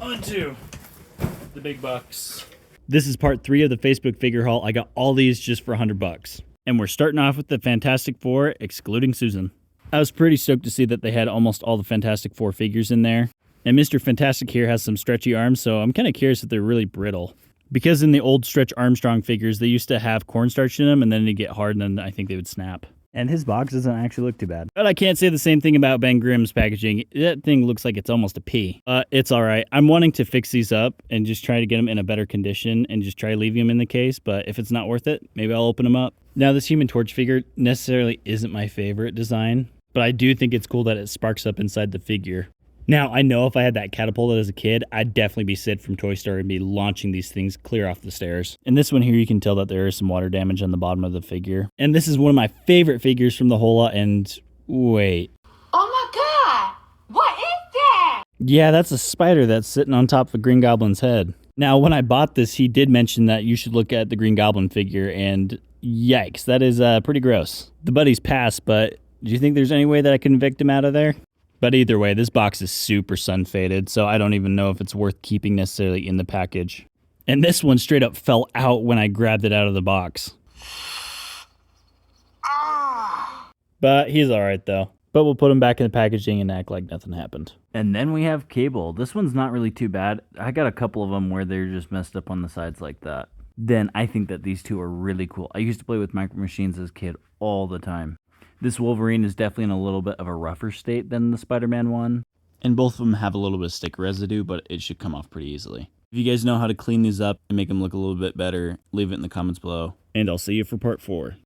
On to the big bucks. This is part 3 of the Facebook figure haul. I got all these just for $100. And we're starting off with the Fantastic Four, excluding Susan. I was pretty stoked to see that they had almost all the Fantastic Four figures in there. And Mr. Fantastic here has some stretchy arms, so I'm kind of curious if they're really brittle. Because in the old Stretch Armstrong figures, they used to have cornstarch in them, and then they'd get hard, and then I think they would snap. And his box doesn't actually look too bad. But I can't say the same thing about Ben Grimm's packaging. That thing looks like it's almost a P. It's alright. I'm wanting to fix these up and just try to get them in a better condition and just try leaving them in the case, but if it's not worth it, maybe I'll open them up. Now, this Human Torch figure necessarily isn't my favorite design, but I do think it's cool that it sparks up inside the figure. Now, I know if I had that catapult as a kid, I'd definitely be Sid from Toy Story and be launching these things clear off the stairs. In this one here, you can tell that there is some water damage on the bottom of the figure. And this is one of my favorite figures from the whole lot, and wait. Oh my god! What is that? Yeah, that's a spider that's sitting on top of Green Goblin's head. Now, when I bought this, he did mention that you should look at the Green Goblin figure, and yikes, that is pretty gross. The buddy's passed, but do you think there's any way that I can evict him out of there? But either way, this box is super sun faded, so I don't even know if it's worth keeping necessarily in the package. And this one straight up fell out when I grabbed it out of the box. But he's alright though. But we'll put him back in the packaging and act like nothing happened. And then we have Cable. This one's not really too bad. I got a couple of them where they're just messed up on the sides like that. Then I think that these two are really cool. I used to play with Micro Machines as a kid all the time. This Wolverine is definitely in a little bit of a rougher state than the Spider-Man one. And both of them have a little bit of stick residue, but it should come off pretty easily. If you guys know how to clean these up and make them look a little bit better, leave it in the comments below. And I'll see you for part 4.